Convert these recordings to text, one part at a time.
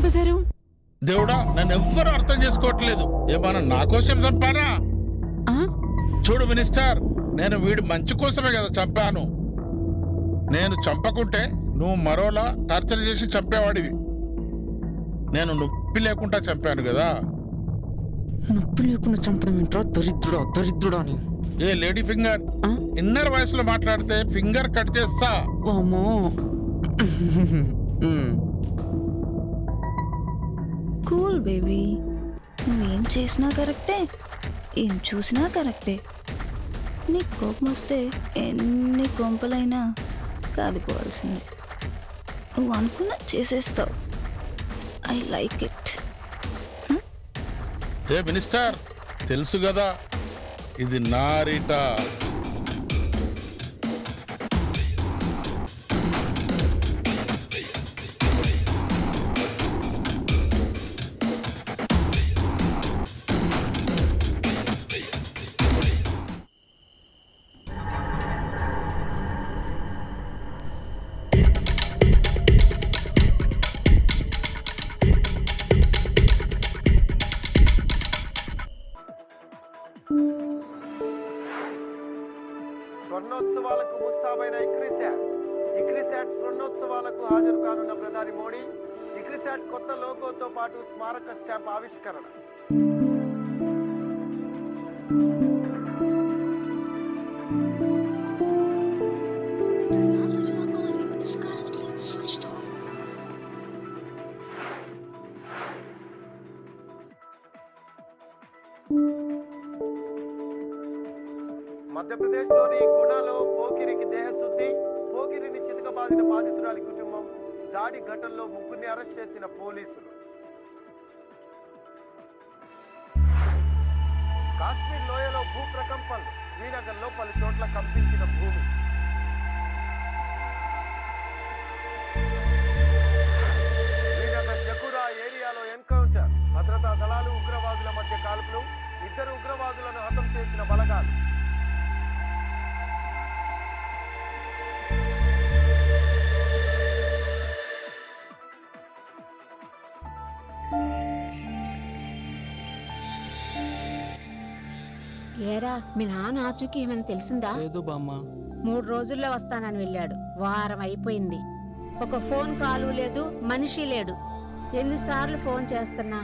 చంపేశారు? దేవుడా, నన్ను ఎవ్వరూ అర్థం చేసుకోవట్లేదు. ఏమన్నా నా కోసం చంపానా? చూడు మినిస్టర్, నేను వీడి మంచి కోసమే కదా చంపాను. నేను చంపకుంటే నువ్వు మరోలా టార్చర్ చేసి చంపేవాడివి. నేను నొప్పి లేకుండా చంపాను కదా. నొప్పి లేకుండా చంపడం ఏంట్రా దరిద్రుడా దరిద్రుడా అని. ఏ లేడీ ఫింగర్, ఇన్నర్ వాయిస్ లో మాట్లాడితే ఫింగర్ కట్ చేస్తా. ఓమో. కూల్ బేబీ, నువ్వేం చేసినా కరెక్టే, ఏం చూసినా కరెక్టే. నీ కోపం వస్తే ఎన్ని కొంపలైనా కాలిపోవాల్సిందే. నువ్వు అనుకున్నా చేసేస్తావు. I like it. A minister, తెలుసు కదా ఇది నా రీటా. స్వర్ణోత్సవాలకు ముస్తాబైన ఇక్రిసాట్ స్వర్ణోత్సవాలకు హాజరు కానున్న ప్రధాని మోడీ ఇక్రిసాట్ కొత్త లోగోతో పాటు స్మారక స్టాంప్ ఆవిష్కరణ. మధ్యప్రదేశ్లోని గుణాలో పోకిరికి దేహశుద్ధి. పోకిరిని చితకబాదిన బాధితురాలి కుటుంబం. దాడి ఘటనలో ముగ్గురిని అరెస్ట్ చేసిన పోలీసులు. కాశ్మీర్ లోయలో భూ ప్రకంపనలు. శ్రీనగర్లో పలు చోట్ల కంపించిన భూమి. శ్రీనగర్ జకురా ఏరియాలో ఎన్కౌంటర్. భద్రతా దళాలు ఉగ్రవాదుల మధ్య కాల్పులు. 2 ఉగ్రవాదులను హతం చేసిన బలగాలు. ఏరా, మీ నాన్న ఆచూకీ ఏమైనా తెలిసిందా? లేదు బామ్మ. 3 రోజుల్లో వస్తానని వెళ్ళాడు. వారం అయిపోయింది. ఒక ఫోన్ కాలు లేదు, మనిషి లేడు. ఎన్నిసార్లు ఫోన్ చేస్తున్నా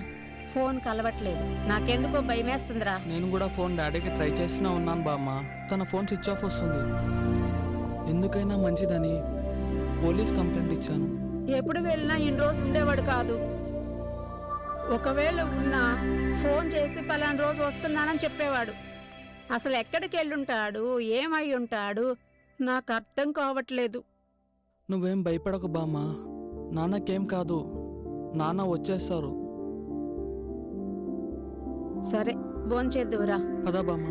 ఫోన్ కలవట్లేదు. నాకెందుకో భయమేస్తుందిరా. నేను కూడా ఫోన్ డాడీకి ట్రై చేస్తూనే ఉన్నాను బామ్మ. తన ఫోన్ స్విచ్ ఆఫ్ వస్తుంది. ఎందుకైనా మంచిదని పోలీస్ కంప్లైంట్ ఇచ్చాను. ఎప్పుడు వెళ్ళినా ఇన్ని రోజులు ఉండేవాడు కాదు. ఒకవేళ ఉన్నా ఫోన్ చేసి పలానా రోజు వస్తున్నానని చెప్పేవాడు. అసలు ఎక్కడికి వెళ్ళుంటాడు, ఏమై ఉంటాడు, నాకు అర్థం కావట్లేదు. నువ్వేం భయపడకు బామ్మ. నాన్నకేం కాదు, నాన్న వచ్చేస్తారు. సరే, భోంచేద్దువురా. పదా బామ్మ.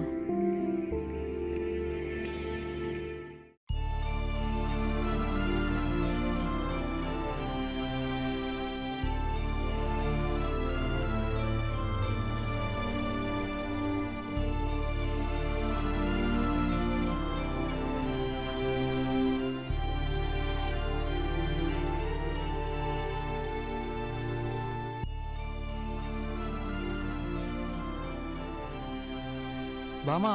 బామా,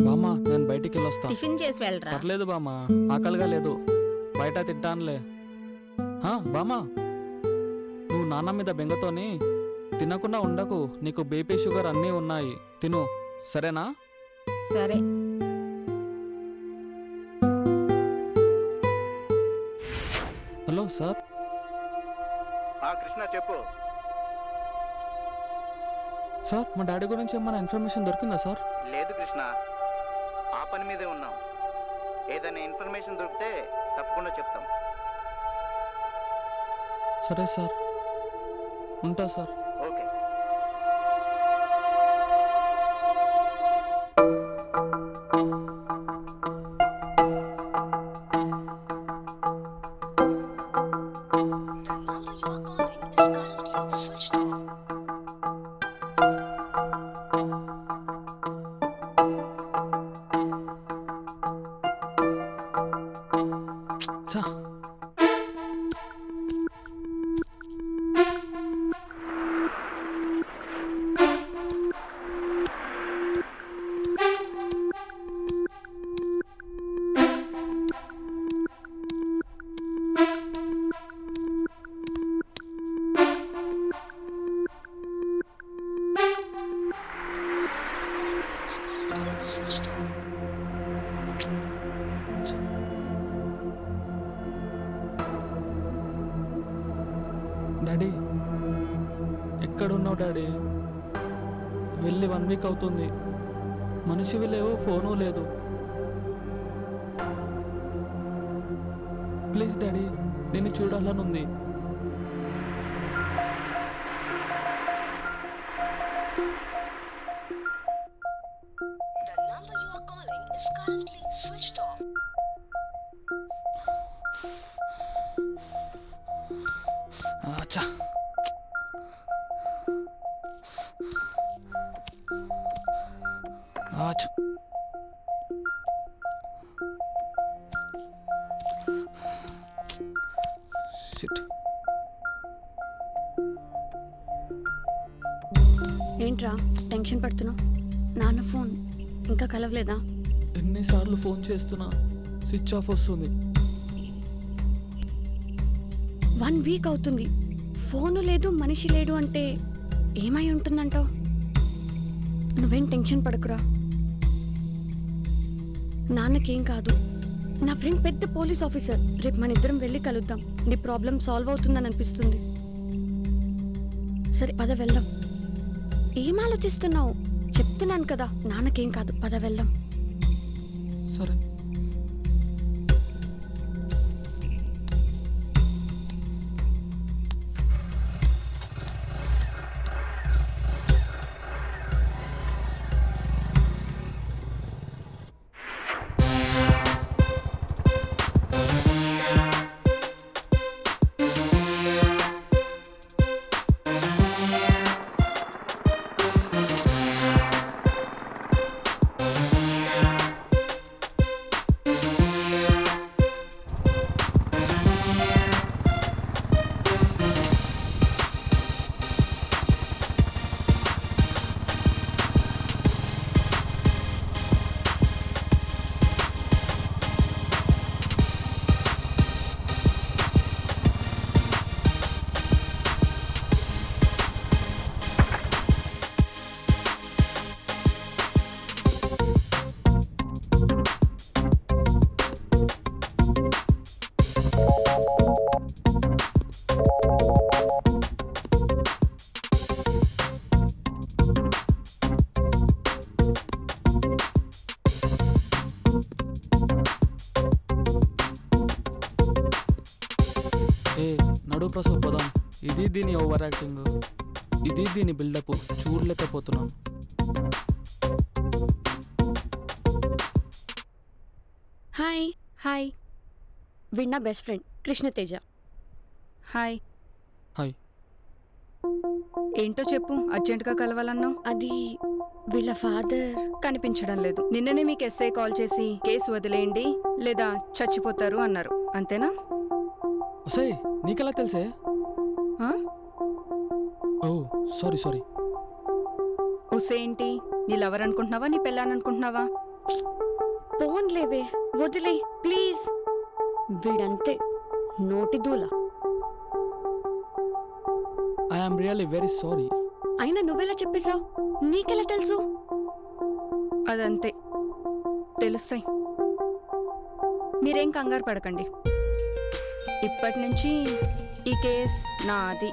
బామా నేను బయటికి వెళ్ళొస్తా. టిఫిన్ చేసి వెళ్ళరా. పర్లేదు బామా, ఆకలిగా లేదు, బయట తింటానులే. బామా, నువ్వు నాన్న మీద బెంగతోని తినకుండా ఉండకు. నీకు బీపీ షుగర్ అన్నీ ఉన్నాయి, తిను, సరేనా? సరే. Hello sir. కృష్ణ చెప్పు. సార్, మా డాడీ గురించి ఏమైనా ఇన్ఫర్మేషన్ దొరికిందా సార్? లేదు కృష్ణ, ఆ పని మీదే ఉన్నాం. ఏదైనా ఇన్ఫర్మేషన్ దొరికితే తప్పకుండా చెప్తాం. సరే సార్, ఉంటా సార్. ఓకే. డాడీ ఎక్కడున్నావు డాడీ? వెళ్ళి 1 వీక్ అవుతుంది. మనిషివి లేవు, ఫోను లేదు. ప్లీజ్ డాడీ, నిన్ను చూడాలనుంది. అచ్చా ఆచ్ షిట్. ఏంట్రా టెన్షన్ పడుతున్నావు? నాన్న ఫోన్ ఇంకా కలవలేదా? ఎన్నిసార్లు ఫోన్ చేస్తున్నా స్విచ్ ఆఫ్ వస్తుంది. 1 వీక్ అవుతుంది, ఫోను లేదు, మనిషి లేడు అంటే ఏమై ఉంటుందంటావు? నువ్వేం టెన్షన్ పడకురా, నాన్నకేం కాదు. నా ఫ్రెండ్ పెద్ద పోలీస్ ఆఫీసర్. రేపు మన ఇద్దరం వెళ్ళి కలుద్దాం. నీ ప్రాబ్లం సాల్వ్ అవుతుందని అనిపిస్తుంది. సరే పద వెళ్దాం. ఏం ఆలోచిస్తున్నావు? చెప్తున్నాను కదా, నాన్నకేం కాదు, పద వెళ్దాం. సరే. నడు ప్రసవ్ పదం. ఇది దీని ఓవర్ యాక్టింగ్, ఇది దీని బిల్డప్ చూడలేకపోతున్నాం. హాయ్. హాయ్. వీడు నా best friend Krishna Teja. Hi. Hi. ఏంటో చెప్పు, అర్జెంటుగా కలవాలన్నావు. అది వీళ్ళ ఫాదర్ కనిపించడం లేదు. నిన్ననే మీకు ఎస్ఐ కాల్ చేసి కేసు వదిలేయండి లేదా చచ్చిపోతారు అన్నారు, అంతేనా? ఒసే నీకెలా తెలుసే? ఆ? ఓ సారీ సారీ. ఒసే ఏంటి? నీ లవర్ అనుకుంటున్నావా, నీ పెళ్ళాననుకుంటున్నావా? పోన్లేవే, వదిలే ప్లీజ్. వీడంతే నోటి దూల. I'm really very sorry. అయినా నువ్వెలా చెప్పేశావు? నీకెలా తెలుసు? అదంతే, తెలుస్తాయి. మీరేం కంగారు పడకండి. ఇప్పటి నుంచి ఈ కేస్ నాది.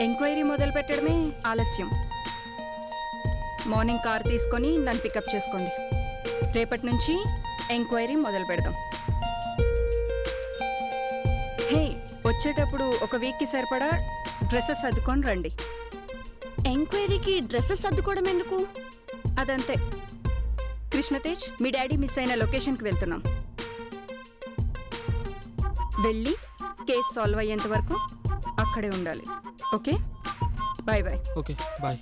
ఎంక్వైరీ మొదలు పెట్టడమే ఆలస్యం. మార్నింగ్ కార్ తీసుకొని నన్ను పికప్ చేసుకోండి. రేపటి నుంచి ఎంక్వైరీ మొదలు పెడదాం. హే, వచ్చేటప్పుడు 1 వీక్కి సరిపడా డ్రెస్సెస్ సర్దుకొని రండి. ఎంక్వైరీకి డ్రెస్సెస్ సర్దుకోవడం ఎందుకు? అదంతే. కృష్ణతేజ్, మీ డాడీ మిస్ అయిన లొకేషన్కి వెళ్తున్నాం. వెళ్ళి కేసు సాల్వ్ అయ్యేంత వరకు అక్కడే ఉండాలి. Okay, bye bye. Okay bye.